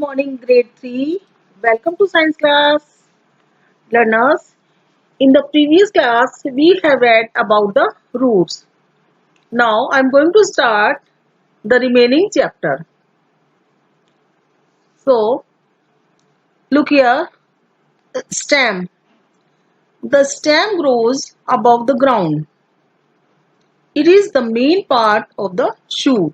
morning, grade 3. Welcome to science class, learners. In the previous class, we have read about the roots. Now, I am going to start the remaining chapter. So, look here, stem. The stem grows above the ground. It is the main part of the shoot.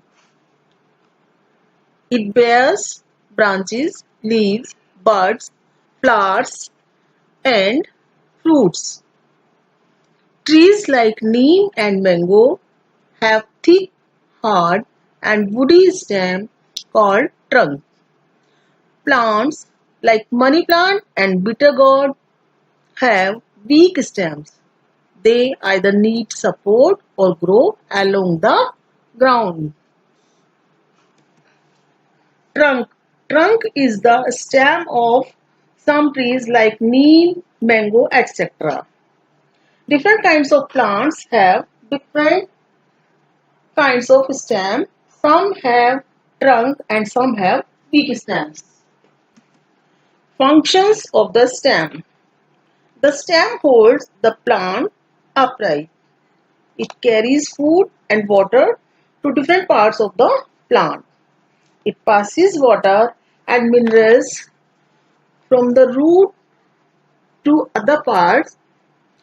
It bears branches, leaves, buds, flowers, and fruits. Trees like neem and mango have thick, hard, and woody stem called trunk. Plants like money plant and bitter gourd have weak stems. They either need support or grow along the ground. Trunk. Trunk is the stem of some trees like neem, mango, etc. Different kinds of plants have different kinds of stem. Some have trunk and some have weak stems. Functions of the stem. The stem holds the plant upright. It carries food and water to different parts of the plant. It passes water and minerals from the root to other parts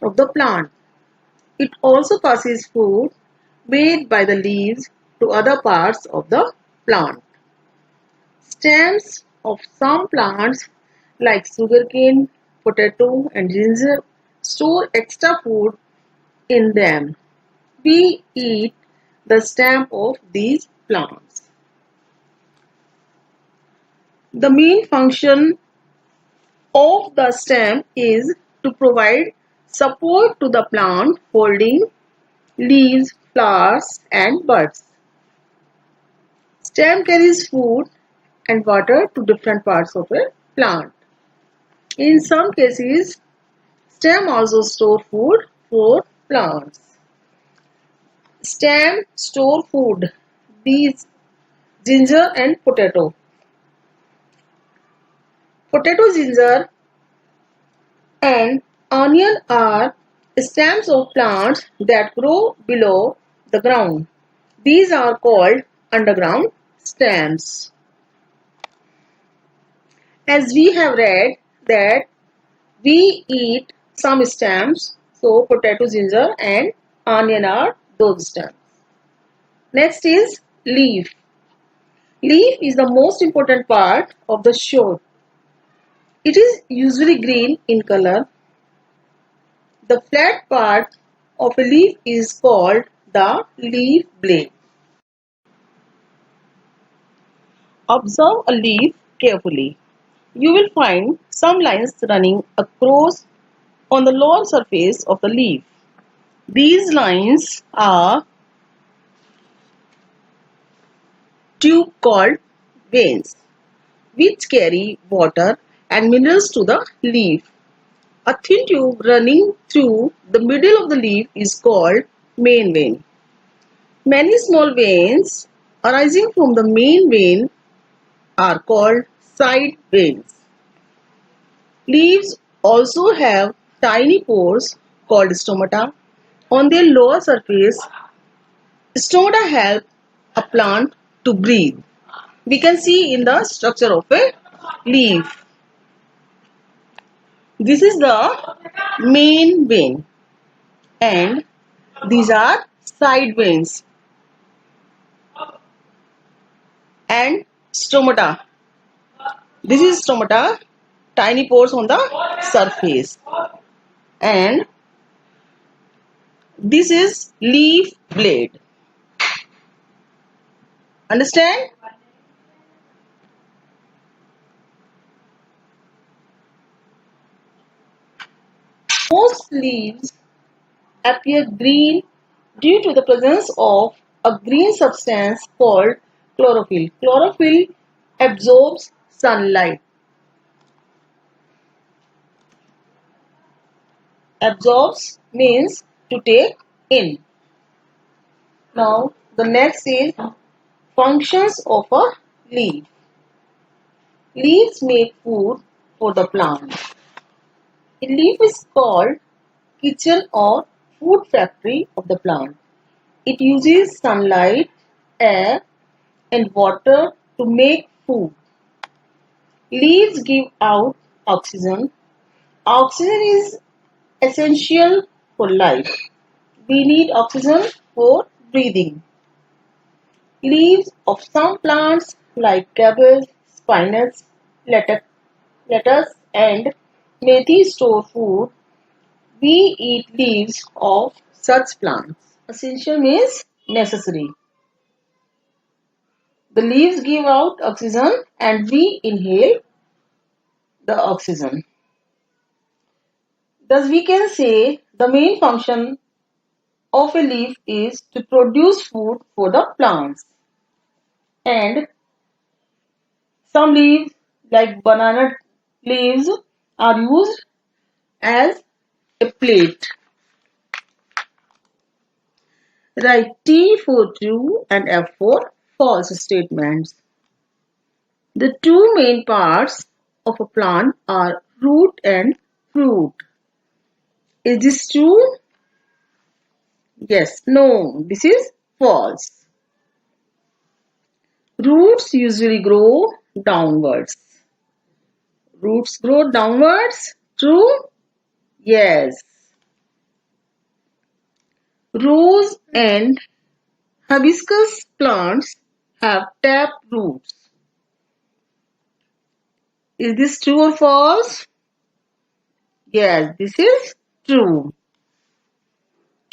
of the plant. It also passes food made by the leaves to other parts of the plant. Stems of some plants like sugarcane, potato and ginger store extra food in them. We eat the stem of these plants. The main function of the stem is to provide support to the plant holding leaves, flowers and buds. Stem carries food and water to different parts of a plant. In some cases, stem also store food for plants. Stem store food, these ginger and potato. Potato, ginger and onion are stems of plants that grow below the ground. These are called underground stems. As we have read that we eat some stems, so potato, ginger and onion are those stems. Next is leaf. Leaf is the most important part of the shoot. It is usually green in color. The flat part of a leaf is called the leaf blade. Observe a leaf carefully. You will find some lines running across on the lower surface of the leaf. These lines are tubes called veins, which carry water and minerals to the leaf. A thin tube running through the middle of the leaf is called main vein. Many small veins arising from the main vein are called side veins. Leaves also have tiny pores called stomata on their lower surface. Stomata help a plant to breathe. We can see in the structure of a leaf. This is the main vein and these are side veins and stomata. This is stomata, tiny pores on the surface, and this is leaf blade. Understand? Most leaves appear green due to the presence of a green substance called chlorophyll. Chlorophyll absorbs sunlight. Absorbs means to take in. Now the next is functions of a leaf. Leaves make food for the plant. A leaf is called kitchen or food factory of the plant. It uses sunlight, air, and water to make food. Leaves give out oxygen. Oxygen is essential for life. We need oxygen for breathing. Leaves of some plants like cabbage, spinach, lettuce and methi store food. We eat leaves of such plants. Essential means necessary. The leaves give out oxygen and we inhale the oxygen. Thus we can say the main function of a leaf is to produce food for the plants. And some leaves like banana leaves are used as a plate. Write T for true and F for false statements. The two main parts of a plant are root and fruit. Is this true? Yes, no, this is false. Roots usually grow downwards. Roots grow downwards? True? Yes. Rose and hibiscus plants have tap roots. Is this true or false? Yes, this is true.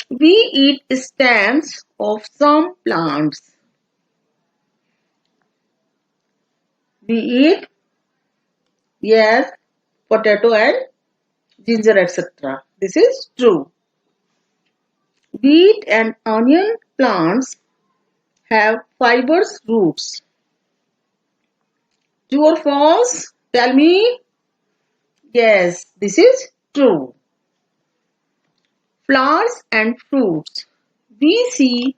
We eat stems of some plants. We eat, yes, potato and ginger, etc. This is true. Wheat and onion plants have fibrous roots. True or false? Tell me. Yes, this is true. Flowers and fruits. We see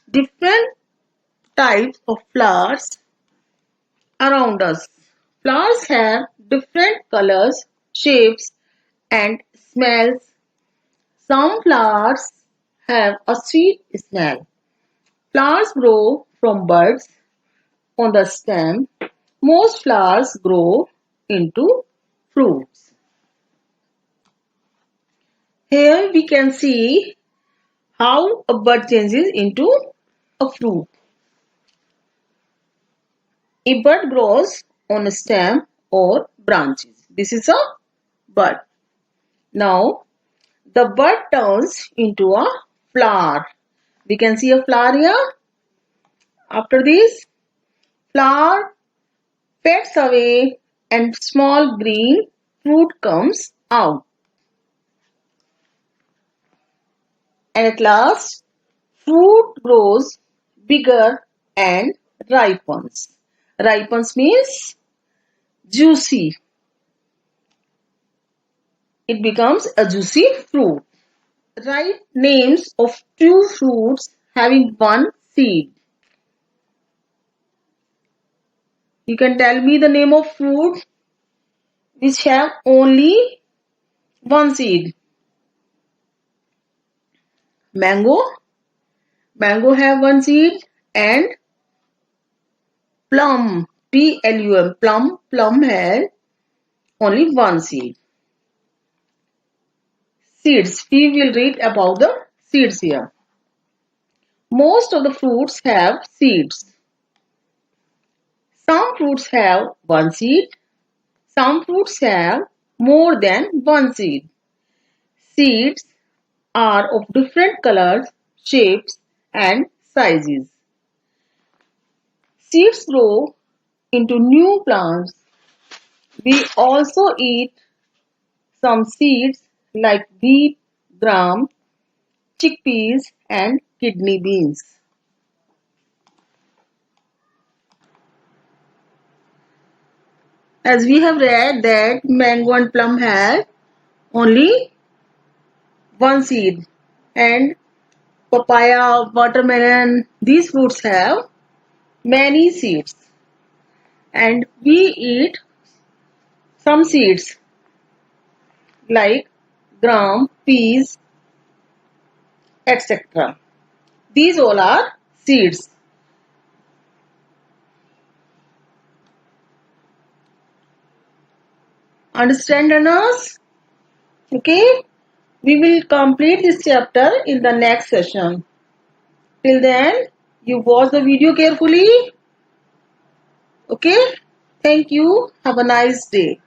different types of flowers around us. Flowers have different colors, shapes, and smells. Some flowers have a sweet smell. Flowers grow from buds on the stem. Most flowers grow into fruits. Here we can see how a bud changes into a fruit. A bud grows on a stem or branches. This is a bud. Now the bud turns into a flower. We can see a flower here. After this, flower fades away and small green fruit comes out. And at last, fruit grows bigger and ripens. Ripens means juicy. It becomes a juicy fruit. Write names of two fruits having one seed. You can tell me the name of fruit which have only one seed. Mango. Mango have one seed and plum. Plum. Plum. Plum has only one seed. Seeds. We will read about the seeds here. Most of the fruits have seeds. Some fruits have one seed. Some fruits have more than one seed. Seeds are of different colors, shapes, and sizes. Seeds grow into new plants. We also eat some seeds like wheat, gram, chickpeas, and kidney beans. As we have read that mango and plum have only one seed, and papaya, watermelon, these fruits have many seeds. and we eat some seeds like gram, peas, etc. These all are seeds. Understand, learners? Okay. We will complete this chapter in the next session. Till then, you watch the video carefully. Okay. Thank you. Have a nice day.